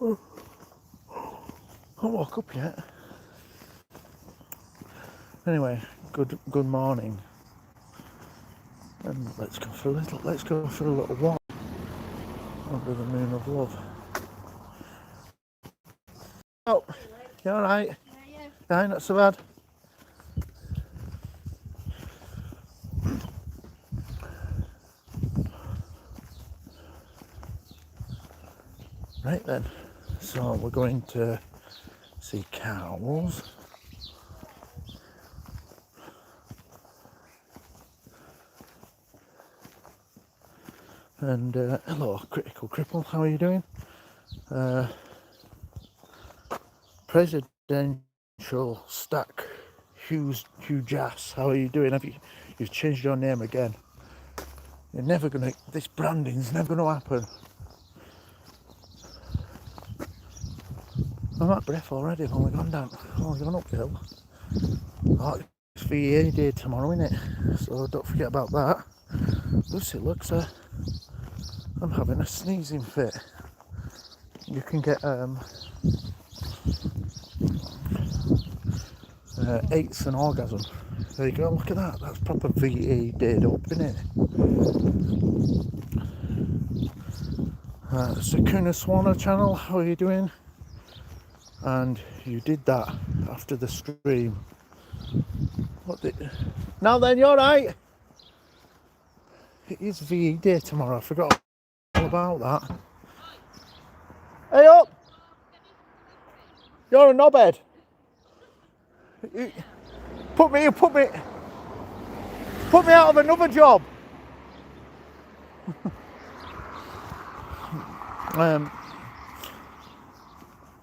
I haven't woke up yet. Anyway, good morning. And let's go for a little walk under the moon of love. Oh, you alright? Yeah, not so bad. Right then, so we're going to see cows. And hello, Critical Cripple, how are you doing? Presidential Stack Hugh Jass, how are you doing? You've changed your name again? You're never gonna. This branding's never gonna happen. I'm out of breath already. I've only gone uphill. Oh, it's VA day tomorrow, isn't it? So don't forget about that. Lucy, looks, I'm having a sneezing fit. You can get eights and orgasm. There you go. Look at that. That's proper VA dayed up, isn't it? Sakuna Swanner channel. How are you doing? And you did that after the stream. Now then, you're right. It is VE day tomorrow. I forgot all about that. Hey up! You're a knobhead. Put me out of another job.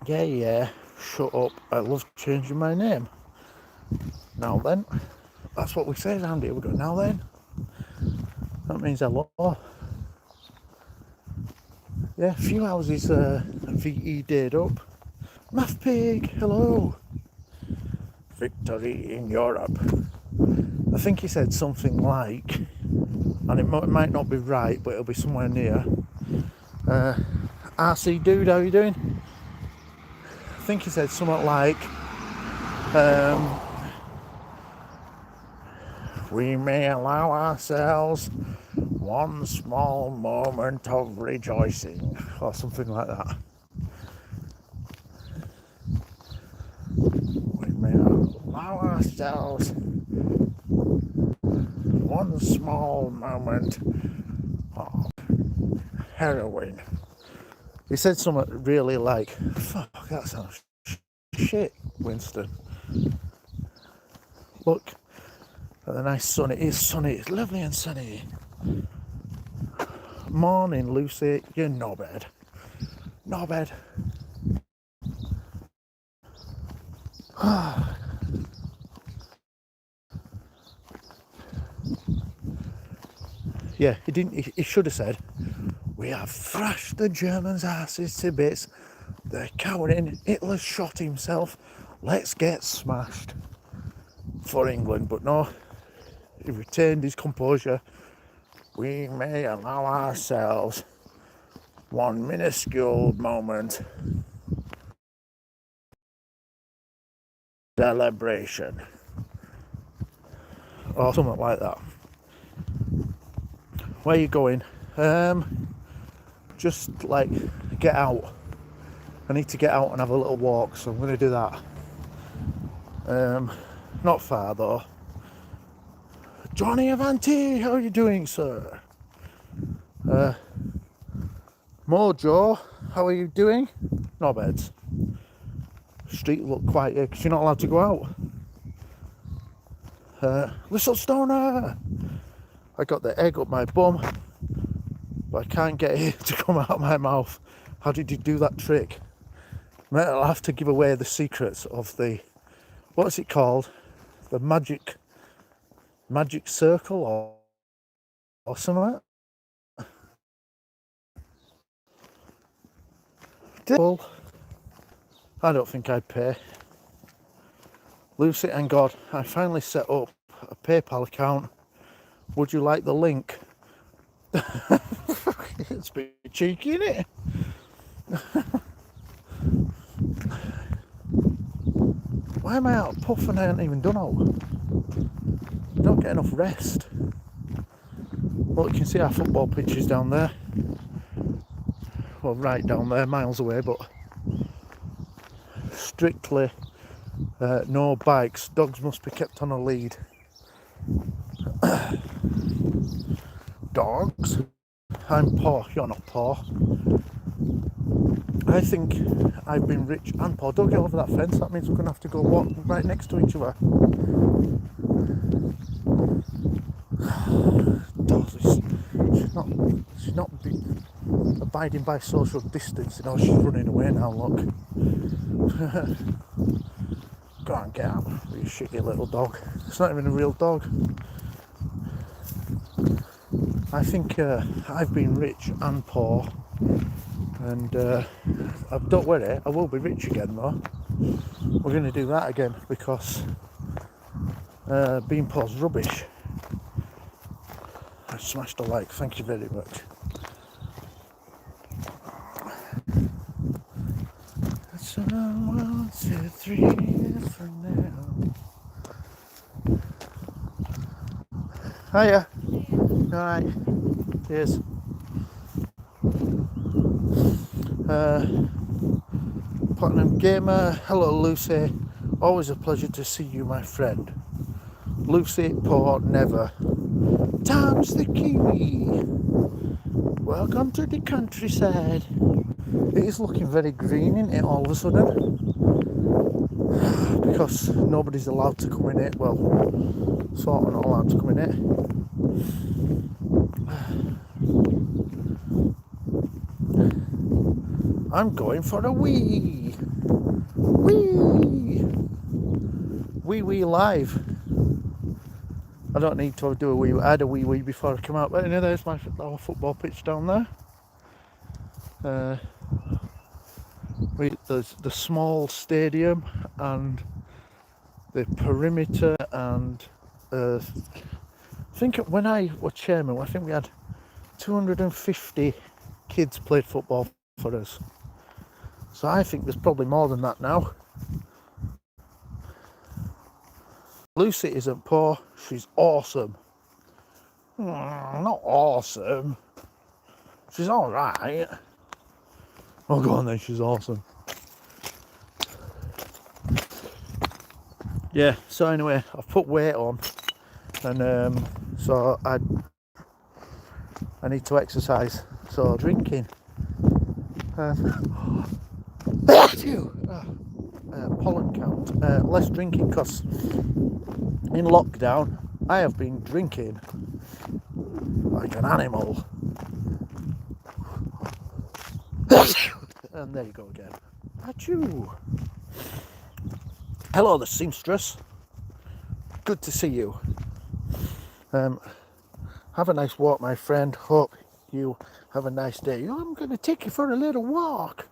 Yeah. Shut up. I love changing my name. Now then, that's what we say around here. We go now then. That means hello. Yeah, a few houses VE dayed up. Math Pig, hello. Victory in Europe. I think he said something like, and it might not be right, but it'll be somewhere near. RC Dude, how you doing? I think he said something like, we may allow ourselves one small moment of rejoicing, or something like that. We may allow ourselves one small moment of heroin. He said something really like, fuck, that sounds shit, Winston. Look at the nice sun. It is sunny. It's lovely and sunny. Morning, Lucy. You're knobhead. Knobhead. Yeah, he didn't. He should have said, we have thrashed the Germans' asses to bits. They're cowering. Hitler shot himself. Let's get smashed for England. But no, he retained his composure. We may allow ourselves one minuscule moment celebration, or something like that. Where are you going? Just like get out. I need to get out and have a little walk, so I'm going to do that. Not far though. Johnny Avanti, how are you doing, sir? Mojo, how are you doing? No beds. Street look quiet here because you're not allowed to go out. Little Stoner, I got the egg up my bum, but I can't get it to come out of my mouth. How did you do that trick? Mate, I'll have to give away the secrets of the, what's it called? The magic circle or something like that. I don't think I'd pay. Lucy and God, I finally set up a PayPal account. Would you like the link? It's a bit cheeky, isn't it? Why am I out of puff and I haven't even done all? I don't get enough rest. Well, you can see our football pitches down there. Well, right down there, miles away, but strictly no bikes. Dogs must be kept on a lead. Dogs? I'm poor. You're not poor. I think I've been rich and poor. Don't get over that fence. That means we're going to have to go walk right next to each other. She's not abiding by social distance. You know, she's running away now, look. Go on, get out, you shitty little dog. It's not even a real dog. I think I've been rich and poor, and don't worry, I will be rich again though. We're going to do that again because being poor's rubbish. I smashed a like, thank you very much. So 1, 2, 3 for now. Hiya. Alright. Cheers. Platinum Gamer. Hello Lucy. Always a pleasure to see you, my friend. Lucy Port Never. Tom's the Kiwi. Welcome to the countryside. It is looking very green, isn't it, all of a sudden? Because nobody's allowed to come in it. Well, sort of not allowed to come in it. I'm going for a wee. Wee. Wee live. I don't need to do a wee. I had a wee before I come out. But anyway, there's our football pitch down there. There's the small stadium and the perimeter, and I think when I was chairman, I think we had 250 kids played football for us. So I think there's probably more than that now. Lucy isn't poor, she's awesome. Not awesome. She's alright. Oh, go on then, she's awesome. Yeah, so anyway, I've put weight on, and so I need to exercise. So drinking. Pollen count. Less drinking because in lockdown I have been drinking like an animal. And there you go again. Achoo. Hello, the seamstress. Good to see you. Have a nice walk, my friend. Hope you have a nice day. I'm going to take you for a little walk.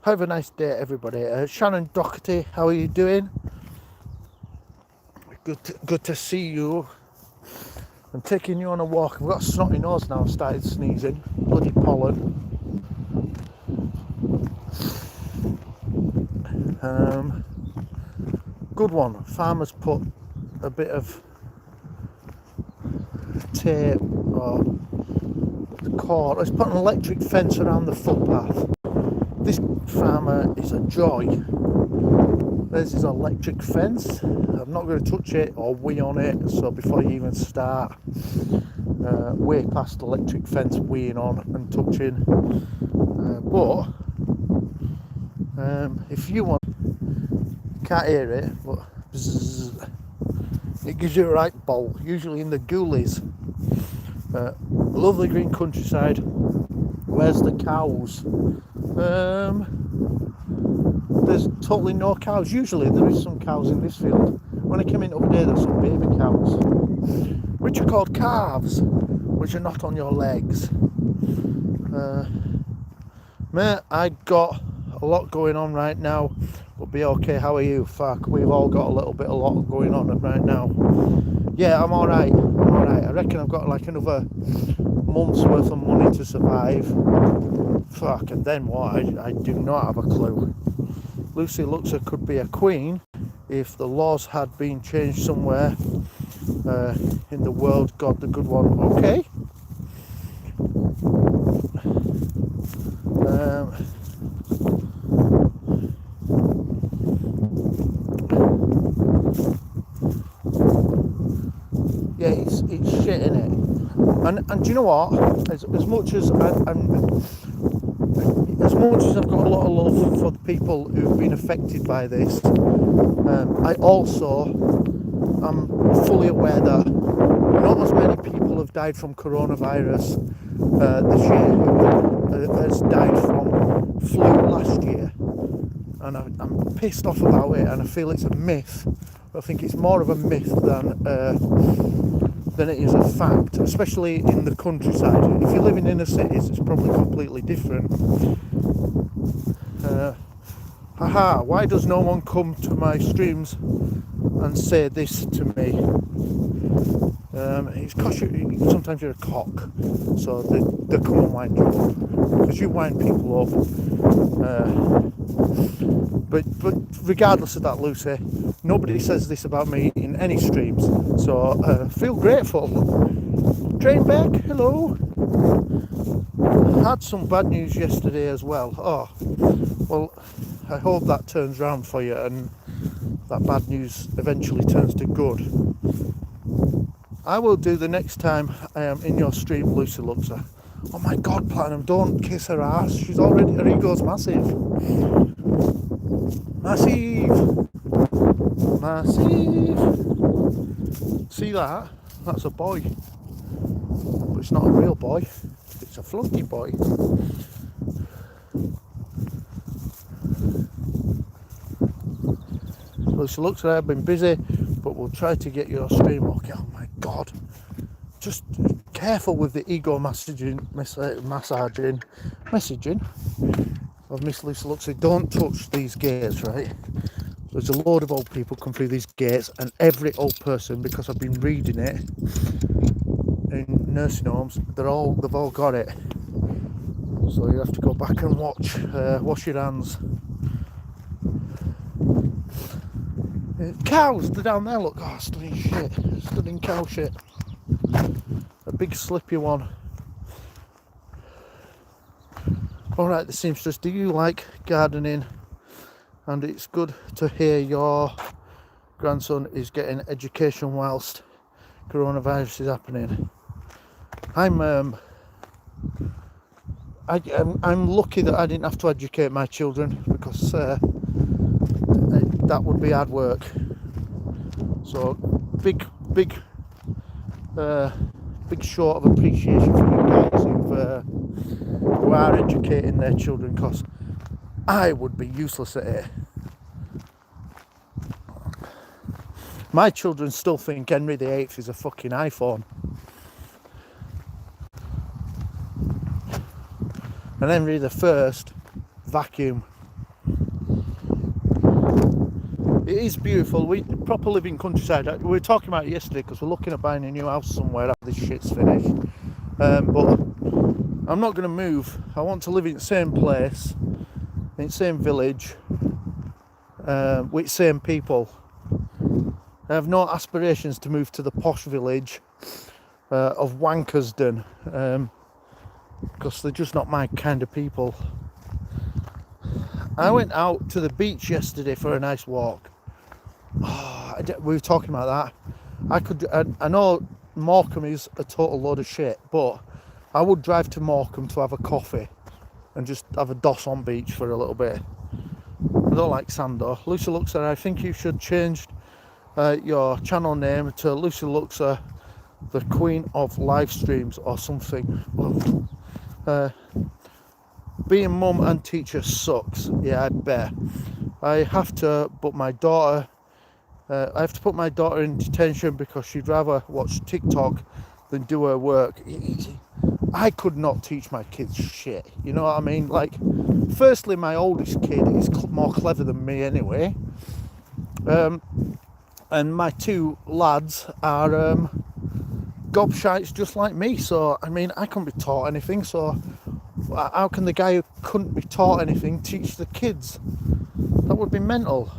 Have a nice day, everybody. Shannon Doherty, how are you doing? Good to see you. I'm taking you on a walk. I've got a snotty nose now. I've started sneezing. Bloody pollen. Good one. Farmers put a bit of tape or cord. It's put an electric fence around the footpath. This farmer is a joy. There's his electric fence. I'm not going to touch it or wee on it. So before you even start, way past electric fence weeing on and touching. But if you want, can't hear it, but bzzz, it gives you a right bowl. Usually in the goolies. Lovely green countryside. Where's the cows? There's totally no cows. Usually there is some cows in this field. When I came in up there, there's some baby cows, which are called calves, which are not on your legs. Mate, I got a lot going on right now, but be okay. How are you? Fuck, we've all got a lot going on right now. Yeah, I'm alright. I reckon I've got like another month's worth of money to survive. Fuck, and then what? I do not have a clue. Lucy looks like could be a queen. if the laws had been changed somewhere in the world, God the good one, okay. Yeah, it's shit, innit? And do you know what? As much as as much as I've got a lot of love for the people who've been affected by this, I also am fully aware that not as many people have died from coronavirus this year as died from flu last year. And I'm pissed off about it, and I feel it's a myth. I think it's more of a myth than it is a fact, especially in the countryside. If you're living in the cities, it's probably completely different. Why does no one come to my streams and say this to me? It's because sometimes you're a cock, so they come and wind you up, because you wind people up. But regardless of that, Lucy, nobody says this about me in any streams, so feel grateful. Trainback, hello. Had some bad news yesterday as well. Oh, well, I hope that turns around for you and that bad news eventually turns to good. I will do the next time I am in your stream, Lucy Luxor. Oh my God, Platinum, don't kiss her ass. She's already, her ego's massive. Massive. Massive. See that? That's a boy. But it's not a real boy. It's a flunky boy. Lucy Luxor, I've been busy, but we'll try to get your stream okay. Oh my God. Just careful with the ego messaging of Miss Lucy Luxor. Don't touch these gates, right? There's a load of old people come through these gates, and every old person, because I've been reading it in nursing homes, they've all got it. So you have to go back and wash your hands. Cows, they're down there, look. Oh, stunning shit. Stunning cow shit. A big slippy one. Alright, the seamstress, do you like gardening? And it's good to hear your grandson is getting education whilst coronavirus is happening. I'm lucky that I didn't have to educate my children, because that would be hard work. So big show of appreciation for you guys who are educating their children, because I would be useless at it. My children still think Henry VIII is a fucking iPhone. And Henry I, vacuum. It is beautiful. We proper living countryside. We were talking about it yesterday because we're looking at buying a new house somewhere after this shit's finished. But I'm not going to move. I want to live in the same place, in the same village, with same people. I have no aspirations to move to the posh village of Wankersden, because they're just not my kind of people. I went out to the beach yesterday for a nice walk. Oh, we were talking about that. I know Morecambe is a total load of shit, but I would drive to Morecambe to have a coffee and just have a doss on beach for a little bit. I don't like sand though. Lucy Luxor, I think you should change your channel name to Lucy Luxor, the Queen of Live Streams or something. Being mum and teacher sucks. Yeah, I bet. I have to put my daughter in detention because she'd rather watch TikTok than do her work. I could not teach my kids shit. You know what I mean? Like, firstly, my oldest kid is more clever than me anyway. And my two lads are gobshites just like me. So, I mean, I couldn't be taught anything. So, how can the guy who couldn't be taught anything teach the kids? That would be mental.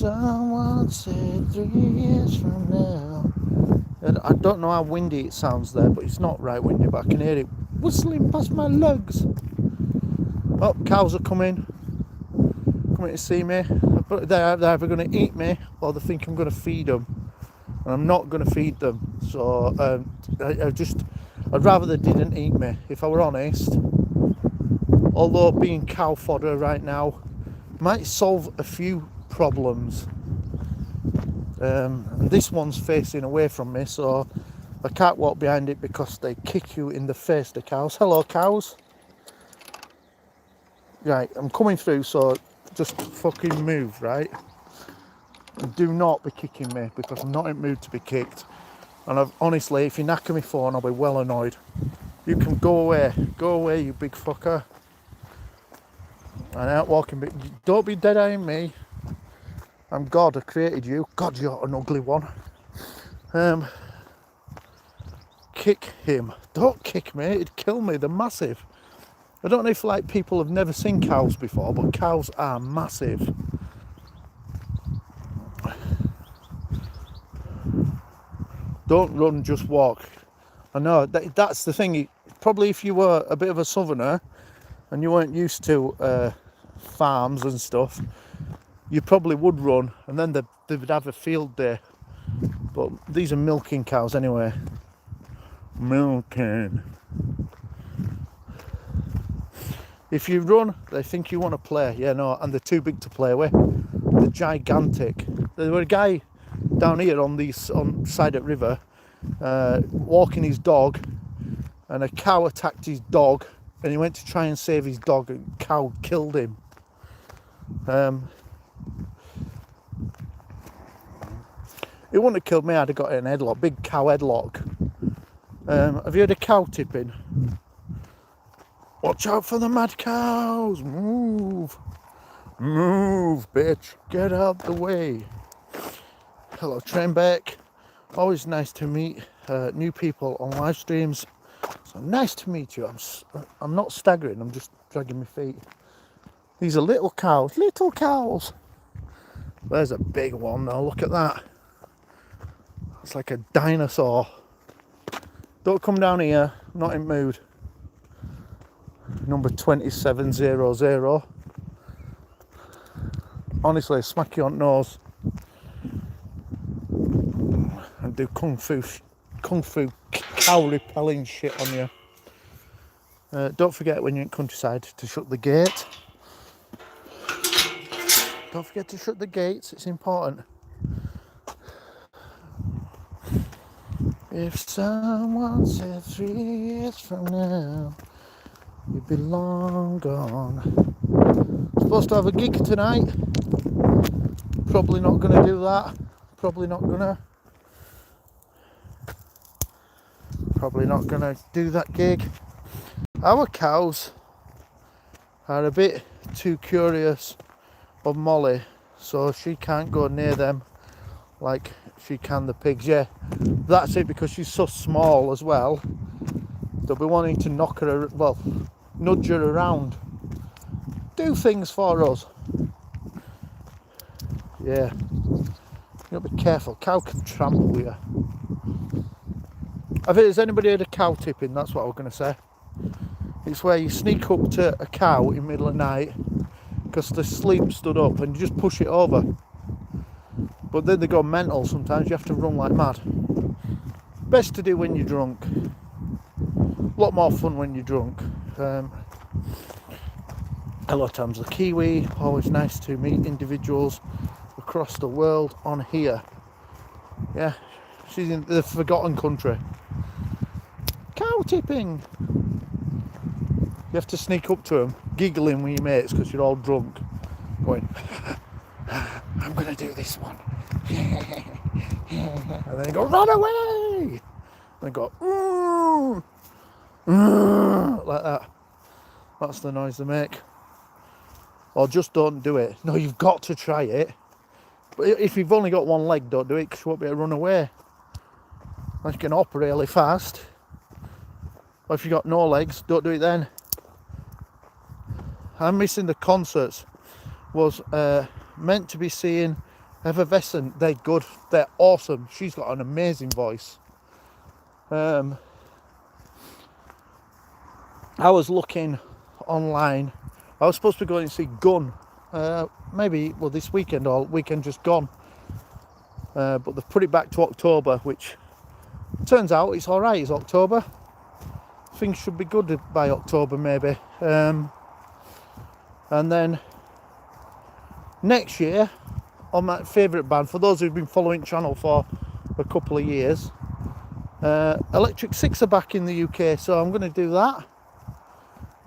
someone said 3 years from now. And I don't know how windy it sounds there, but it's not right windy, but I can hear it whistling past my legs. Oh, cows are coming to see me. But they're either going to eat me or they think I'm going to feed them. And I'm not going to feed them. So I'd rather they didn't eat me, if I were honest. Although being cow fodder right now might solve a few problems. And this one's facing away from me, so I can't walk behind it because they kick you in the face, the cows. Hello, cows. Right, I'm coming through, so just fucking move, right? And do not be kicking me because I'm not in the mood to be kicked. And honestly, if you knacker my phone, I'll be well annoyed. You can go away, you big fucker. And out walking, but don't be dead-eyeing me. I'm God, I created you. God, you're an ugly one. Kick him. Don't kick me, it'd kill me, they're massive. I don't know if like people have never seen cows before, but cows are massive. Don't run, just walk. I know, that's the thing. Probably if you were a bit of a southerner and you weren't used to farms and stuff, you probably would run and then they would have a field day. But these are milking cows anyway. Milking. If you run, they think you want to play. Yeah, no, and they're too big to play with. They're gigantic. There was a guy down here on side of the river walking his dog, and a cow attacked his dog, and he went to try and save his dog, and the cow killed him. It wouldn't have killed me, I'd have got it in a headlock, big cow headlock. Have you heard of cow tipping? Watch out for the mad cows! Move! Move, bitch! Get out the way! Hello, Trainback. Always nice to meet new people on live streams. So nice to meet you. I'm not staggering, I'm just dragging my feet. These are little cows, little cows. There's a big one now, look at that. It's like a dinosaur. Don't come down here, I'm not in mood. Number 2700. Honestly, smack you on the nose and do kung fu cow repelling shit on you. Don't forget when you're in countryside to shut the gate. Don't forget to shut the gates, it's important. If someone said 3 years from now, you'd be long gone. Supposed to have a gig tonight. Probably not going to do that. Probably not going to do that gig. Our cows are a bit too curious of Molly, so she can't go near them like she can the pigs. Yeah, that's it, because she's so small as well. They'll be wanting to nudge her around, do things for us. Yeah, you gotta be careful. Cow can trample you. I think, has anybody heard of cow tipping? That's what I was going to say. It's where you sneak up to a cow in the middle of the night because they're sleep stood up, and you just push it over. But then they go mental sometimes. You have to run like mad. Best to do when you're drunk. A lot more fun when you're drunk. Hello, Tams the Kiwi. Always nice to meet individuals across the world on here. Yeah, she's in the forgotten country. Cow tipping. You have to sneak up to them, giggling with your mates because you're all drunk, going, I'm going to do this one. And then you go, run away! And they go, like that. That's the noise they make. Or just don't do it. No, you've got to try it. But if you've only got one leg, don't do it because you won't be able to run away. Like you can hop really fast. Or if you've got no legs, don't do it then. I'm missing the concerts. Was meant to be seeing Effervescent, they're good. They're awesome. She's got an amazing voice. I was looking online. I was supposed to be going to see Gun. Maybe, well, this weekend or weekend just gone. But they've put it back to October, which turns out it's all right. It's October. Things should be good by October, maybe. And then next year, on my favourite band, for those who've been following the channel for a couple of years, Electric Six are back in the UK, so I'm going to do that.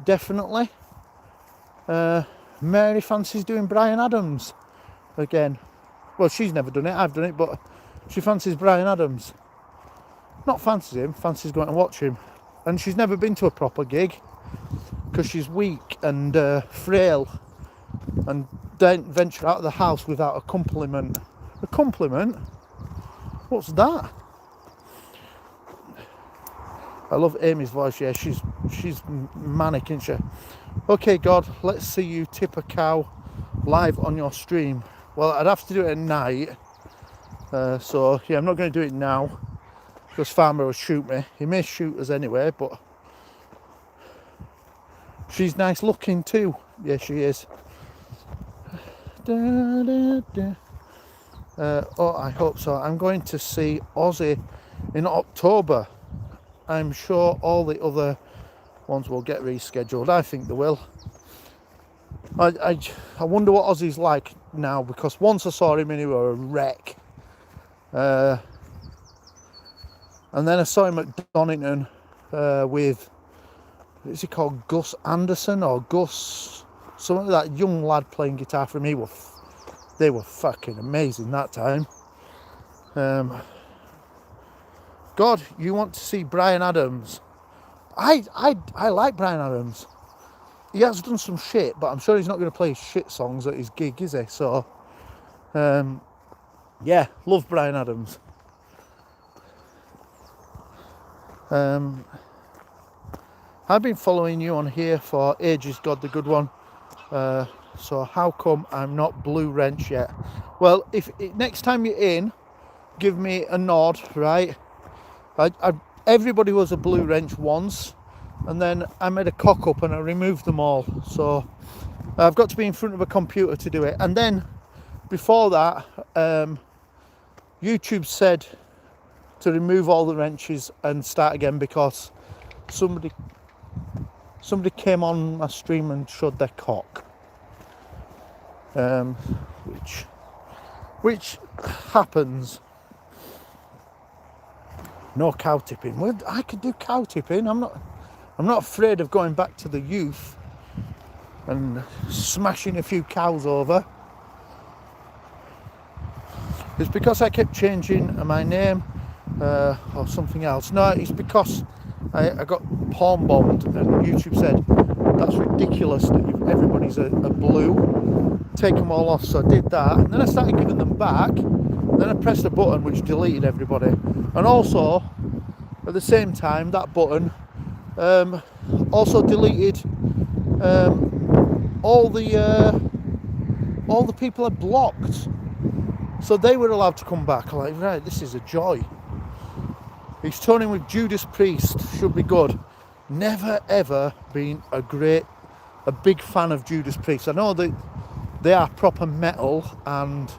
Definitely. Mary fancies doing Bryan Adams again. Well, she's never done it, I've done it, but she fancies Bryan Adams. Not fancies him, fancies going to watch him. And she's never been to a proper gig because she's weak and frail and don't venture out of the house without a compliment. A compliment? What's that? I love Amy's voice, yeah, she's manic, isn't she? Okay, God, let's see you tip a cow live on your stream. Well, I'd have to do it at night. So, yeah, I'm not going to do it now because Farmer will shoot me. He may shoot us anyway, but she's nice looking too. Yeah, she is. Oh, I hope so. I'm going to see Ozzy in October. I'm sure all the other ones will get rescheduled. I think they will. I wonder what Ozzy's like now, because once I saw him and he was a wreck. And then I saw him at Donington with, is he called Gus Anderson or Gus? Something like that young lad playing guitar for me. They were fucking amazing that time. God, you want to see Bryan Adams? I like Bryan Adams. He has done some shit, but I'm sure he's not going to play shit songs at his gig, is he? So, yeah, love Bryan Adams. I've been following you on here for ages, God the good one. So how come I'm not Blue Wrench yet? Well, if next time you're in, give me a nod, right? Everybody was a Blue Wrench once, and then I made a cock up and I removed them all. So I've got to be in front of a computer to do it. And then before that, YouTube said to remove all the wrenches and start again because somebody came on my stream and showed their cock, which happens. No cow tipping. Well, I could do cow tipping. I'm not afraid of going back to the youth and smashing a few cows over. It's because I kept changing my name or something else. No, it's because I got porn bombed and YouTube said that's ridiculous that everybody's a blue. Take them all off. So I did that, and then I started giving them back. Then I pressed a button which deleted everybody, and also at the same time that button also deleted all the people I blocked, so they were allowed to come back. I'm like, right, this is a joy. He's touring with Judas Priest, should be good. Never ever been a big fan of Judas Priest. I know that they are proper metal, and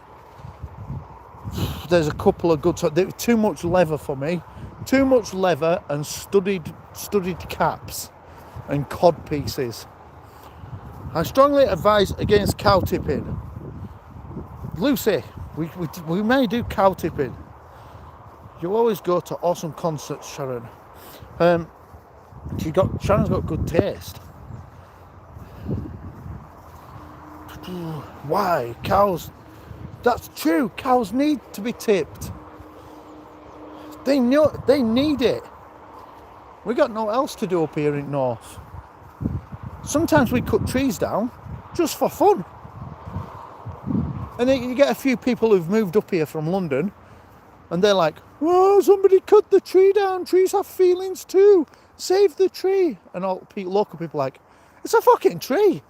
there's a couple of good songs. They were too much leather for me. Too much leather and studded caps and cod pieces. I strongly advise against cow tipping. Lucy, we may do cow tipping. You always go to awesome concerts, Sharon. Sharon's got good taste. Why? Cows. That's true. Cows need to be tipped. They need it. We got no else to do up here in North. Sometimes we cut trees down just for fun. And then you get a few people who've moved up here from London, and they're like, "Whoa, somebody cut the tree down. Trees have feelings too. Save the tree." And all local people are like, "It's a fucking tree.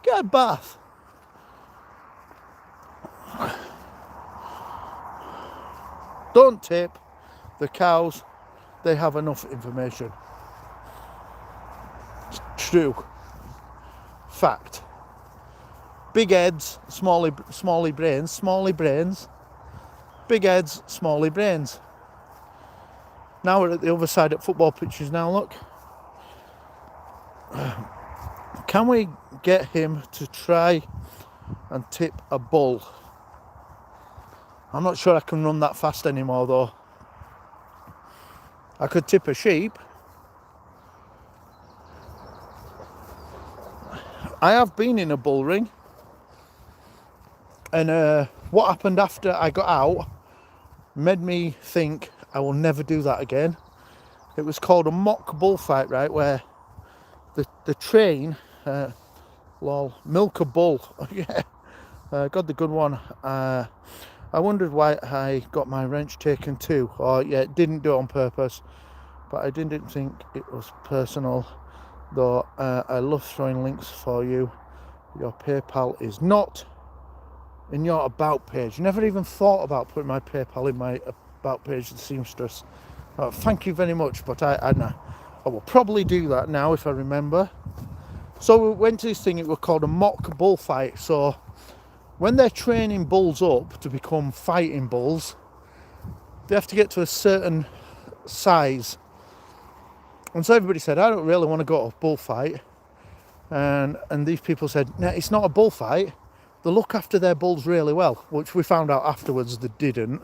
Get a bath." Don't tip the cows. They have enough information. It's true. Fact. Big heads, smally brains. Big heads, smally brains. Now we're at the other side at football pitches now, look. Can we get him to try and tip a bull? I'm not sure I can run that fast anymore though. I could tip a sheep. I have been in a bull ring. And what happened after I got out made me think I will never do that again. It was called a mock bullfight, right, where the train, milk a bull. Yeah, got the good one. I wondered why I got my wrench taken too. Or yeah, didn't do it on purpose, but I didn't think it was personal. Though I love throwing links for you. Your PayPal is not in your about page. Never even thought about putting my PayPal in my about page, the seamstress. Thank you very much, but I will probably do that now if I remember. So we went to this thing. It was called a mock bullfight. So when they're training bulls up to become fighting bulls, they have to get to a certain size. And so everybody said, I don't really want to go to a bullfight. And these people said, no, it's not a bullfight. They look after their bulls really well, which we found out afterwards they didn't.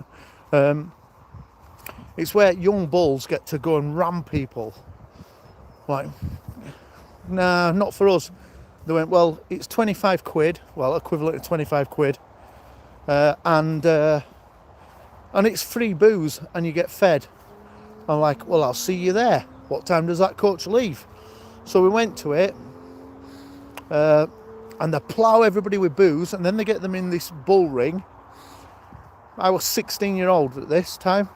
It's where young bulls get to go and ram people. Like, nah, not for us. They went, well, it's 25 quid, well, equivalent to 25 quid. And it's free booze and you get fed. I'm like, well, I'll see you there. What time does that coach leave? So we went to it. And they plough everybody with booze, and then they get them in this bull ring. I was 16-year-old at this time.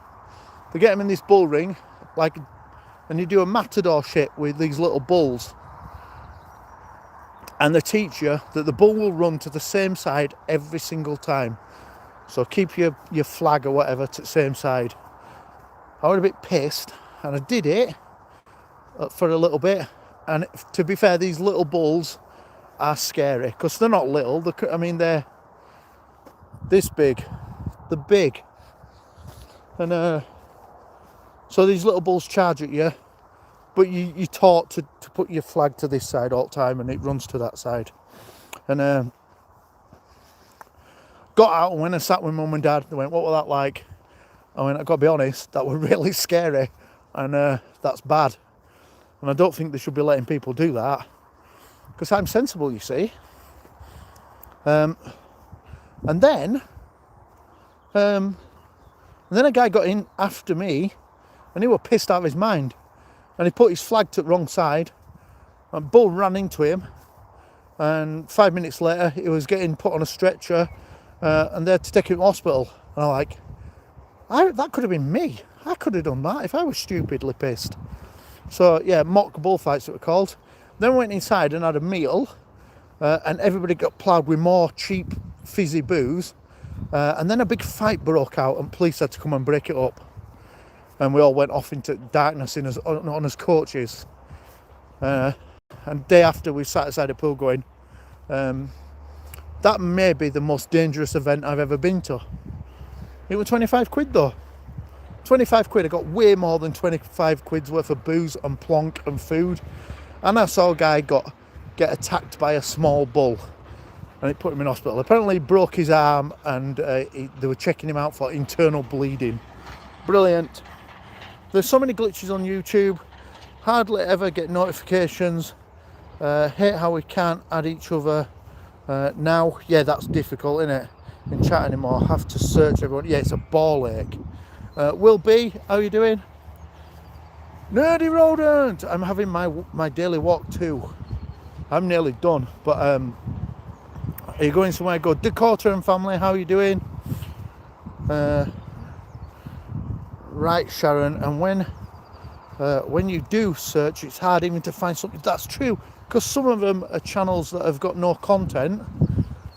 They get them in this bull ring, and you do a matador shit with these little bulls. And they teach you that the bull will run to the same side every single time. So keep your flag or whatever to the same side. I was a bit pissed, and I did it for a little bit. And to be fair, these little bulls are scary because they're not little. They're this big. They're big. And so these little bulls charge at you, but you're taught to put your flag to this side all the time, and it runs to that side. And got out, and when I sat with mum and dad, they went, what was that like? I went, I've got to be honest, that was really scary, and that's bad. And I don't think they should be letting people do that, because I'm sensible, you see. And then a guy got in after me, and he was pissed out of his mind, and he put his flag to the wrong side, and bull ran into him, and 5 minutes later he was getting put on a stretcher, and they had to take him to hospital. And I'm like, that could have been me. I could have done that if I was stupidly pissed. So yeah, mock bullfights that were called. Then we went inside and had a meal, and everybody got ploughed with more cheap fizzy booze, and then a big fight broke out, and police had to come and break it up, and we all went off into darkness on as coaches. And day after we sat outside a pool going, that may be the most dangerous event I've ever been to. It was 25 quid though. 25 quid, I got way more than 25 quid's worth of booze and plonk and food. And I saw a guy get attacked by a small bull, and it put him in hospital. Apparently he broke his arm, and they were checking him out for internal bleeding. Brilliant. There's so many glitches on YouTube, hardly ever get notifications. Hate how we can't add each other now. Yeah, that's difficult, isn't it? In chat anymore, have to search everyone. Yeah, it's a ball ache. Will B, how are you doing? Nerdy rodent. I'm having my daily walk too. I'm nearly done, but are you going somewhere good? Dakota and family, how are you doing? Right, Sharon. And when you do search, it's hard even to find something. That's true, because some of them are channels that have got no content,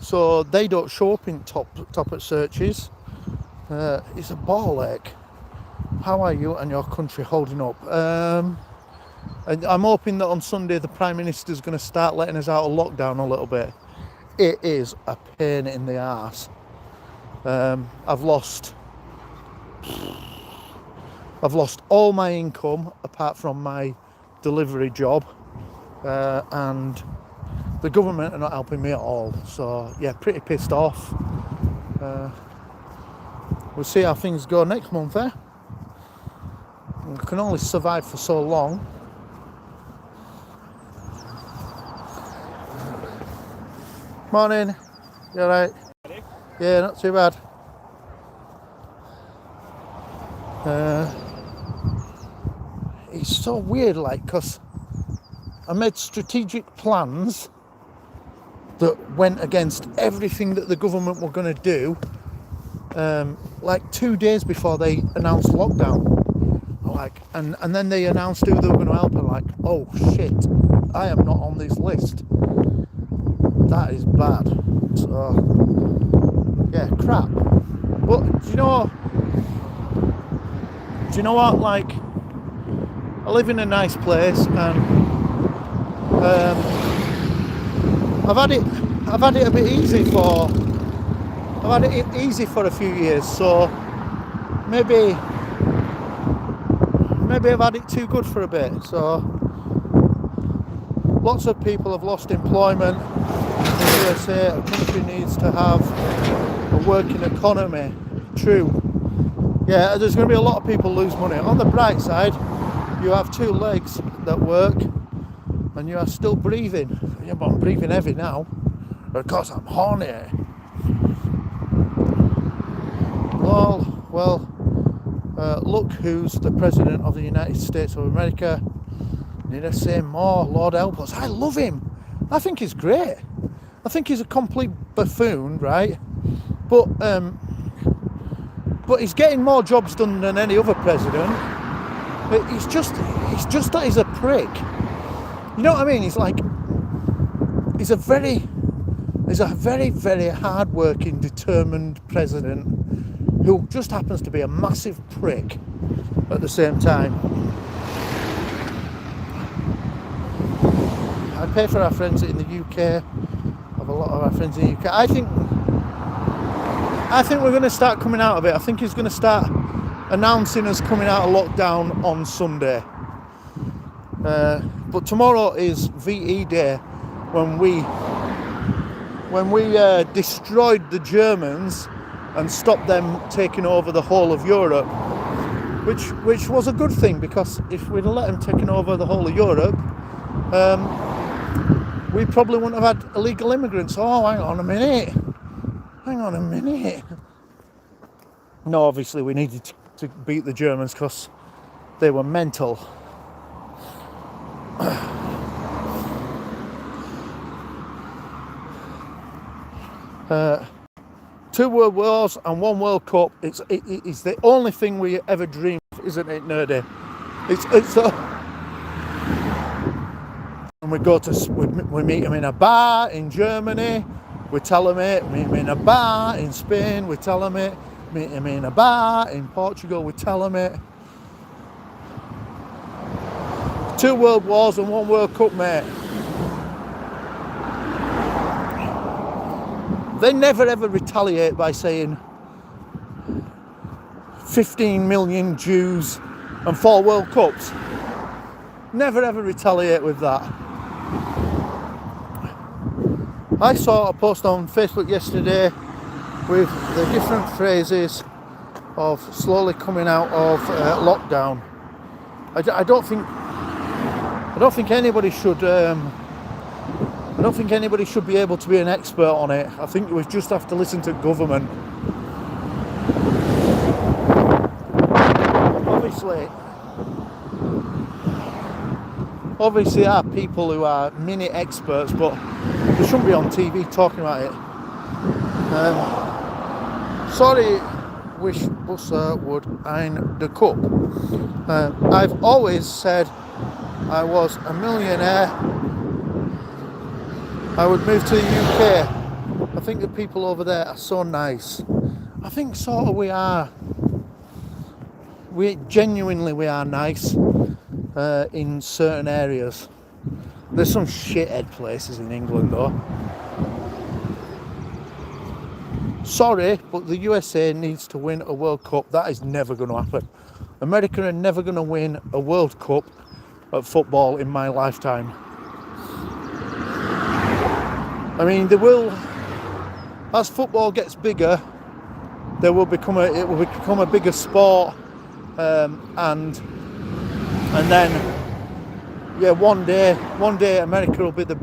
so they don't show up in top at searches. It's a ball ache. How are you and your country holding up? And I'm hoping that on Sunday the Prime Minister's going to start letting us out of lockdown a little bit. It is a pain in the arse. I've lost all my income apart from my delivery job, and the government are not helping me at all. So yeah, pretty pissed off. We'll see how things go next month, I can only survive for so long. Morning. You alright? Yeah, not too bad. It's so weird, like, because I made strategic plans that went against everything that the government were going to do, like 2 days before they announced lockdown. Like, and then they announced who they were going to help, and like, oh shit, I am not on this list. That is bad. So yeah, crap. But do you know what? Like, I live in a nice place, and I've had it a bit easy for. I've had it easy for a few years, so maybe I've had it too good for a bit. So lots of people have lost employment. In the USA, a country needs to have a working economy. True. Yeah, there's going to be a lot of people lose money. On the bright side, you have 2 legs that work, and you are still breathing. Yeah, but I'm breathing heavy now because I'm horny. Well, look who's the President of the United States of America. Need I say more? Lord help us. I love him. I think he's great. I think he's a complete buffoon, right? But he's getting more jobs done than any other president. It's just that he's a prick. You know what I mean? He's a very, very hard-working, determined president who just happens to be a massive prick at the same time. I pay for our friends in the UK. I have a lot of our friends in the UK. I think we're going to start coming out of it. I think he's going to start announcing us coming out of lockdown on Sunday. But tomorrow is VE Day, when we destroyed the Germans and stopped them taking over the whole of Europe, which was a good thing, because if we'd have let them taking over the whole of Europe, we probably wouldn't have had illegal immigrants. Oh, hang on a minute. No, obviously we needed to beat the Germans because they were mental. 2 World Wars and 1 World Cup. It's the only thing we ever dreamed of, isn't it, Nerdy? And we meet him in a bar in Germany. We tell him it. Meet him in a bar in Spain. We tell him it. Meet him in a bar in Portugal. We tell him it. 2 World Wars and 1 World Cup, mate. They never ever retaliate by saying 15 million Jews and 4 World Cups. Never ever retaliate with that. I saw a post on Facebook yesterday with the different phrases of slowly coming out of lockdown. I don't think anybody should. I don't think anybody should be able to be an expert on it. I think we just have to listen to government. Obviously, there are people who are mini experts, but they shouldn't be on TV talking about it. Sorry, wish Busser would ein the cup. I've always said I was a millionaire, I would move to the UK. I think the people over there are so nice. I think sort of we are nice in certain areas. There's some shithead places in England though. Sorry, but the USA needs to win a World Cup. That is never going to happen. America are never going to win a World Cup at football in my lifetime. I mean, they will, as football gets bigger, it will become a bigger sport, and then, yeah, one day America will be the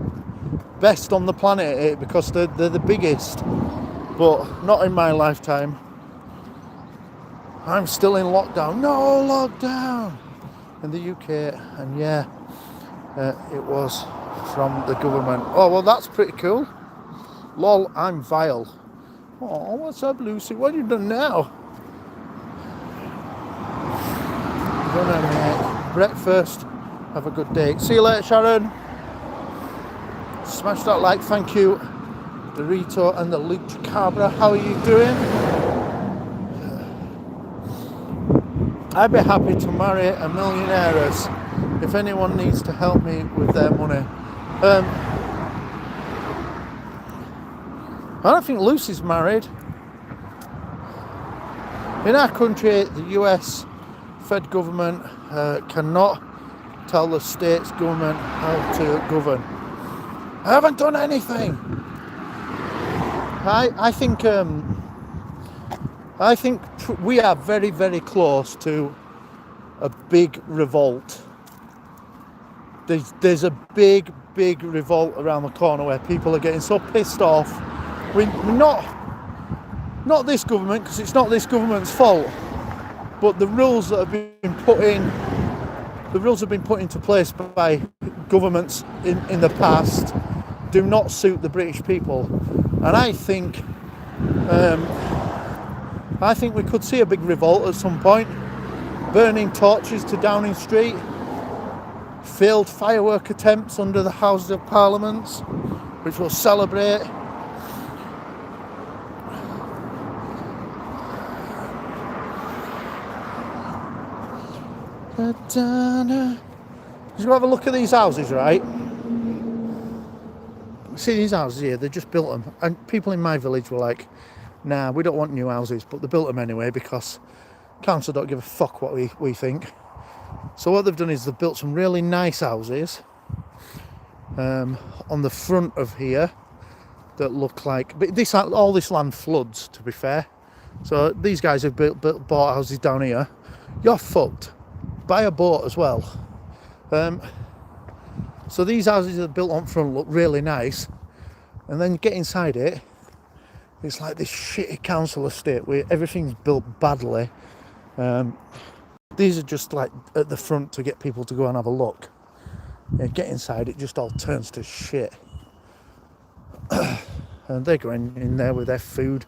best on the planet at it because they're the biggest. But not in my lifetime. I'm still in lockdown. No lockdown in the UK, and yeah, it was from the government. Oh well, that's pretty cool. Lol, I'm vile. Oh, what's up, Lucy? What have you done now? Gonna make breakfast. Have a good day. See you later, Sharon. Smash that like. Thank you, Dorito and the Lucha Cabra. How are you doing? I'd be happy to marry a millionaire if anyone needs to help me with their money. I don't think Lucy's married. In our country, the US Fed government cannot tell the state's government how to govern. I haven't done anything. I think we are very, very close to a big revolt. There's a big revolt around the corner where people are getting so pissed off. We're not this government, because it's not this government's fault, but the rules that have been put into place by governments in the past do not suit the British people, and I think we could see a big revolt at some point. Burning torches to Downing Street, failed firework attempts under the Houses of Parliament, which we'll celebrate. Just have a look at these houses, right? See these houses here, they just built them, and people in my village were like, nah, we don't want new houses, but they built them anyway because council don't give a fuck what we think. So what they've done is they've built some really nice houses on the front of here that look like, but all this land floods, to be fair. So these guys have bought houses down here. You're fucked. Buy a boat as well. So these houses that are built on front look really nice, and then you get inside it, it's like this shitty council estate where everything's built badly. These are just like at the front to get people to go and have a look. Yeah, get inside, it just all turns to shit. And they're going in there with their food,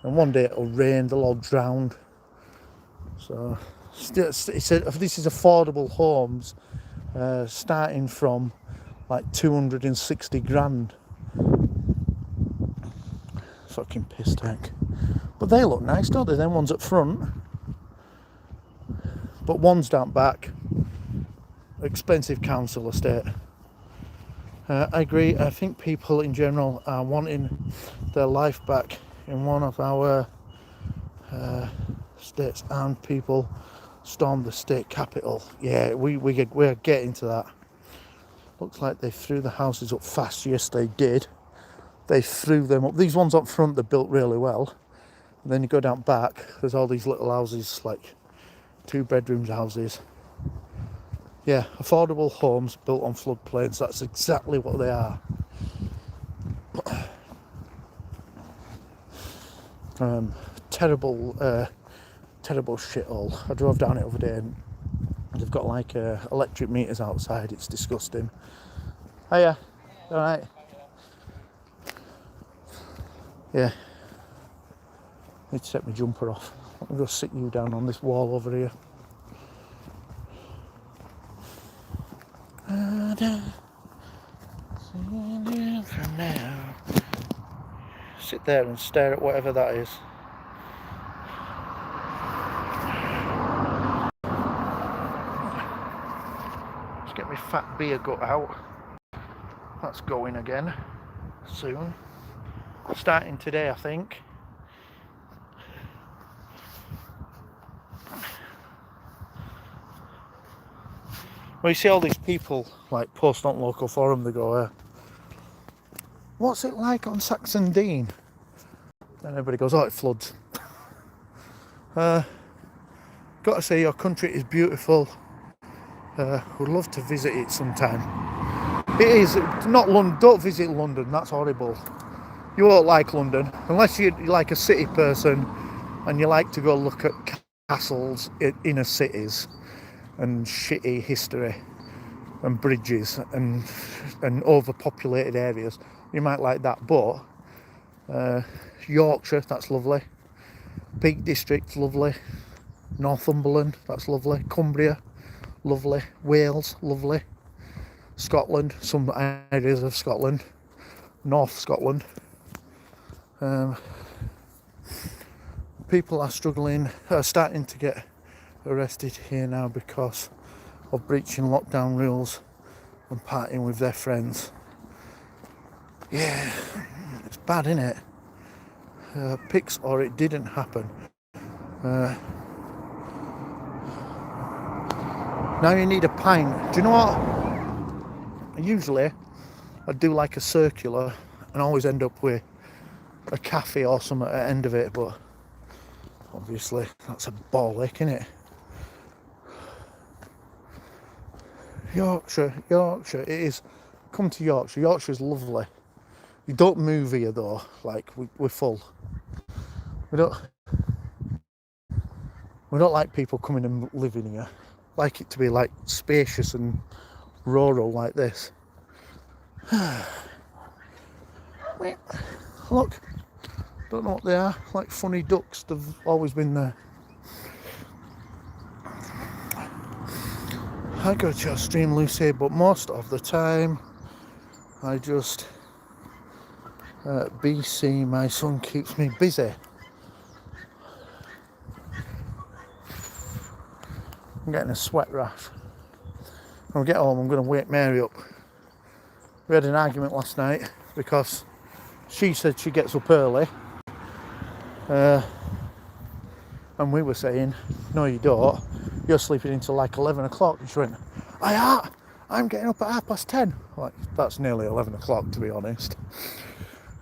and one day it'll rain, they'll all drown. So this is affordable homes, starting from like 260 grand. Fucking piss tank. But they look nice, don't they? Them ones up front, but ones down back, expensive council estate. I agree. I think people in general are wanting their life back in one of our states, and people stormed the state capital. Yeah, we're getting to that. Looks like they threw the houses up fast. Yes, they did. They threw them up. These ones up front, they're built really well. And then you go down back, there's all these little houses, like 2 bedrooms houses. Yeah, affordable homes built on floodplains. That's exactly what they are. Terrible shithole. I drove down it over there, and they've got like electric meters outside. It's disgusting. Hiya. All right. Yeah. Need to take my jumper off. I'm going to sit you down on this wall over here. From now. Sit there and stare at whatever that is. get my fat beer gut out. That's going again soon. Starting today, I think. Well, you see all these people like post on local forum, they go, what's it like on Saxon Dean? And everybody goes, oh, it floods. Got to say, your country is beautiful. Would love to visit it sometime. It is not London. Don't visit London. That's horrible. You won't like London unless you're like a city person and you like to go look at castles, inner cities, and shitty history and bridges and overpopulated areas. You might like that, but Yorkshire, that's lovely. Peak District, lovely. Northumberland, that's lovely. Cumbria, lovely. Wales, lovely. Scotland, some areas of Scotland. North Scotland. People are starting to get arrested here now because of breaching lockdown rules and partying with their friends. Yeah, it's bad, isn't it? Pics or it didn't happen. Now you need a pint. Do you know what? Usually I do like a circular and always end up with a cafe or something at the end of it, but obviously that's a ball ache, isn't it? Yorkshire, it is. Come to Yorkshire. Yorkshire's lovely. You don't move here though, like we're full. We don't like people coming and living here. Like it to be like spacious and rural like this. Look, don't know what they are, like funny ducks, they've always been there. I go to your stream, Lucy, but most of the time I just BC, my son keeps me busy. I'm getting a sweat rash. When I get home, I'm going to wake Mary up. We had an argument last night because she said she gets up early. And we were saying, no you don't, you're sleeping until like 11 o'clock. And she went, I'm getting up at 10:30. Like, that's nearly 11 o'clock to be honest.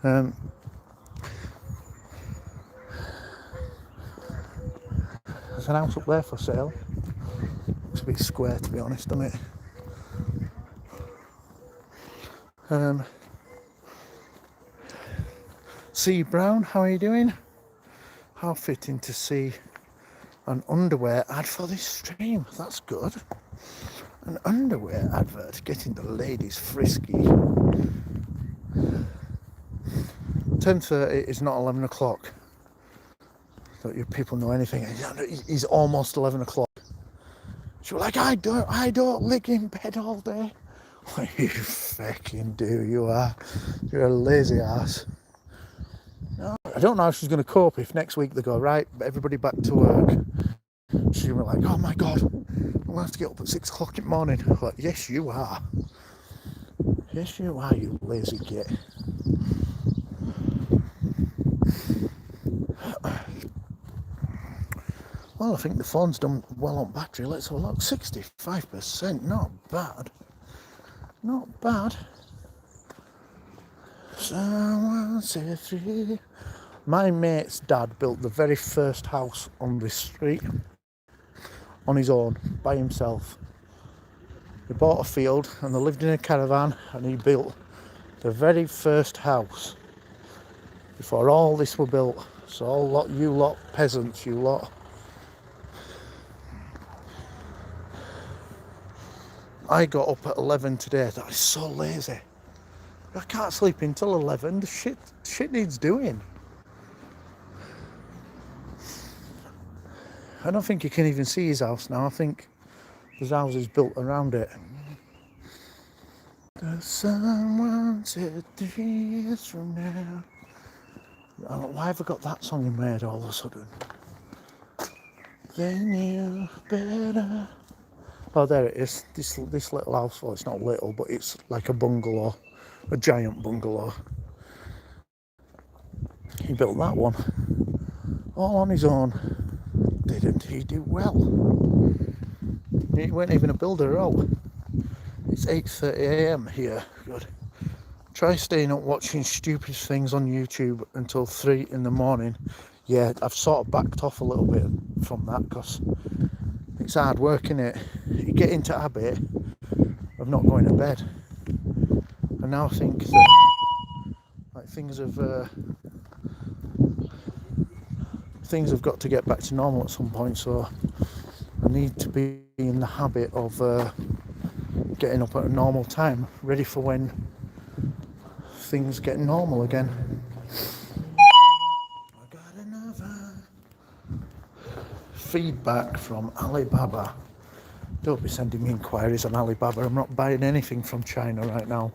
There's an house up there for sale. Looks a bit square to be honest, doesn't it? C Brown, how are you doing? How fitting to see an underwear ad for this stream. That's good. An underwear advert getting the ladies frisky. 10:30 is not 11 o'clock. Don't you people know anything? He's almost 11 o'clock. She was like, I don't lick in bed all day. What you fucking do, you are. You're a lazy ass. No, I don't know how she's going to cope if next week they go, right, everybody back to work. She's going to be like, oh my God, I'm going to have to get up at 6 o'clock in the morning. I'm like, yes, you are. Yes, you are, you lazy git. Well, I think the phone's done well on battery. Let's have a look. 65%, not bad. Not bad. Someone said three. My mate's dad built the very first house on this street on his own, by himself. He bought a field and they lived in a caravan and he built the very first house before all this were built. So all you lot peasants, you lot. I got up at 11 today. That is so lazy. I can't sleep until 11. The shit needs doing. I don't think you can even see his house now. I think his house is built around it. Someone said 3 years from now. Why have I got that song in my head all of a sudden? Then you better Oh, there it is. This little house. Well, it's not little, but it's like a bungalow, a giant bungalow. He built that one all on his own. Didn't he do well? He weren't even a builder at all. It's 8:30 a.m. here. Good. Try staying up watching stupid things on YouTube until 3 in the morning. Yeah, I've sort of backed off a little bit from that because it's hard work, innit? You get into habit of not going to bed. And now I think that like things have got to get back to normal at some point, so I need to be in the habit of getting up at a normal time, ready for when things get normal again. I got another feedback from Alibaba. Don't be sending me inquiries on Alibaba. I'm not buying anything from China right now.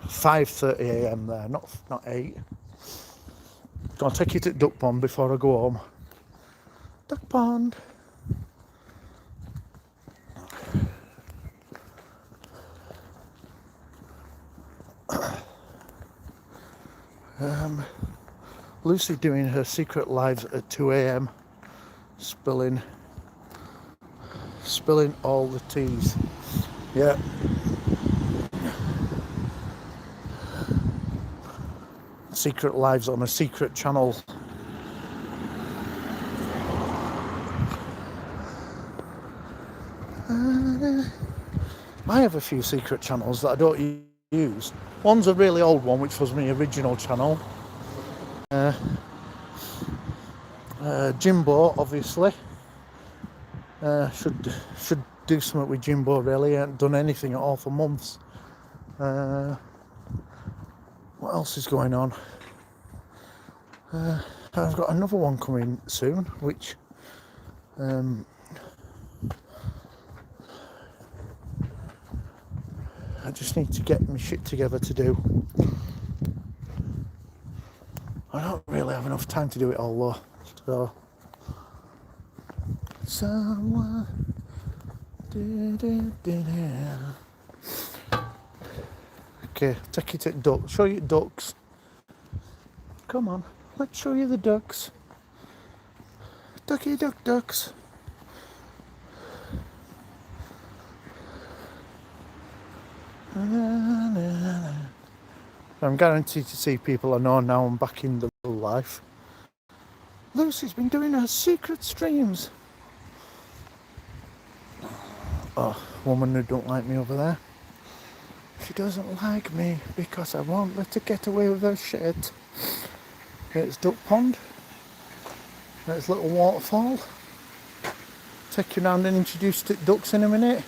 $5:30 a.m. there, not 8. Gonna take you to Duck Pond before I go home. Duck Pond. Lucy doing her secret lives at 2 a.m. spilling all the teas. Yeah. Secret lives on a secret channel. I have a few secret channels that I don't use. One's a really old one, which was my original channel. Jimbo, obviously. Should do something with Jimbo, really. I haven't done anything at all for months. What else is going on? I've got another one coming soon, which I just need to get my shit together to do. I don't really have enough time to do it all though. Someone Okay, take you to ducks. Show you ducks. Come on, let's show you the ducks. Ducky ducks. I'm guaranteed to see people I know now I'm back in the real life. Lucy's been doing her secret streams. Oh, woman who don't like me over there. She doesn't like me because I won't let her get away with her shit. It's Duck Pond. There's a little waterfall. Take you round and introduce you to ducks in a minute.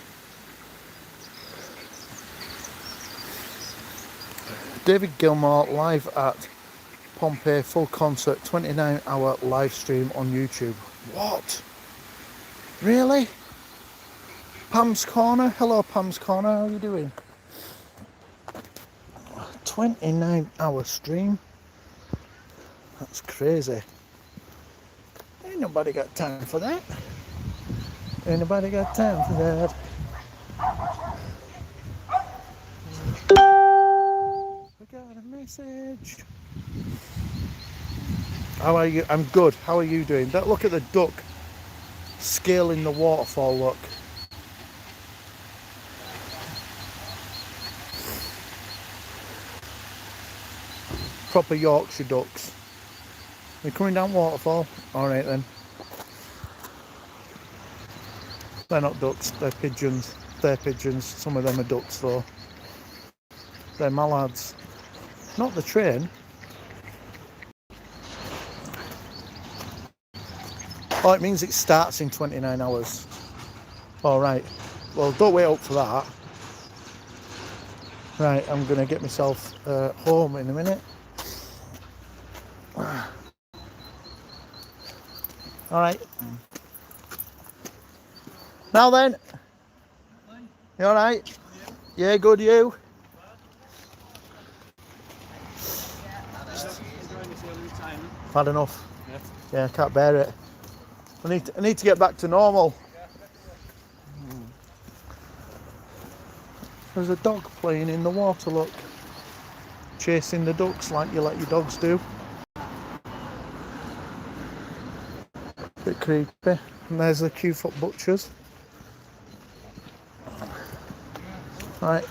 David Gilmour live at Pompeii full concert, 29-hour live stream on YouTube. What? Really? Pam's Corner. Hello, Pam's Corner. How are you doing? 29-hour stream. That's crazy. Ain't nobody got time for that. Ain't nobody got time for that. I got a message. How are you? I'm good. How are you doing? Look at the duck scaling the waterfall, look. Proper Yorkshire ducks. They're coming down waterfall. Alright then. They're not ducks, they're pigeons. They're pigeons. Some of them are ducks though. They're mallards. Not the train. Oh, it means it starts in 29 hours. Alright. Well, don't wait up for that. Right, I'm going to get myself home in a minute. Alright. Now then. You alright? Yeah, good, you? Had enough. Yeah, I can't bear it. I need to get back to normal. There's a dog playing in the water, look. Chasing the ducks like you let your dogs do. Bit creepy. And there's the Q-foot butchers. Right.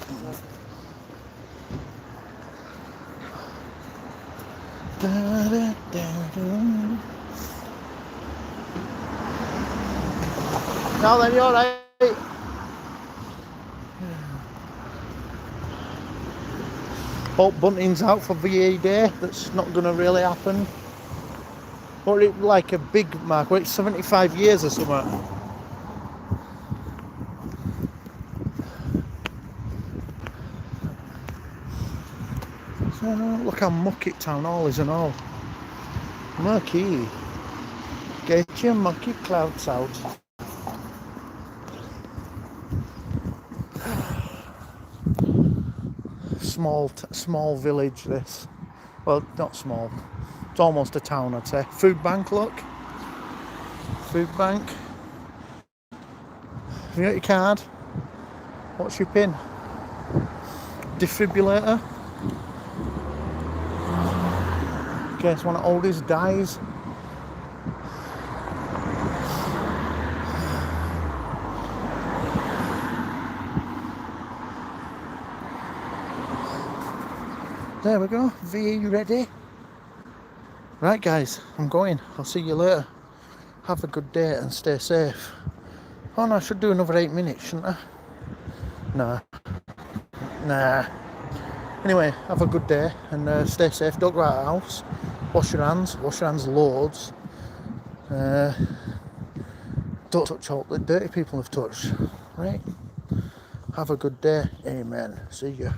Now then, you're right. Hope bunting's out for VA Day. That's not going to really happen. Or it like a big mark. Well, it's 75 years or something. So, look how mucky town hall is and all. Mucky. Get your mucky clouds out. Small village this. Well, not small. It's almost a town, I'd say. Food bank, look. Food bank. Have you got your card? What's your pin? Defibrillator. In case one of oldest dies. There we go. VE ready. Right, guys, I'm going. I'll see you later. Have a good day and stay safe. Oh no, I should do another 8 minutes, shouldn't I? Nah. Anyway, have a good day and stay safe. Don't go out of the house. Wash your hands loads. Don't touch all the dirty people have touched. Right? Have a good day. Amen. See you.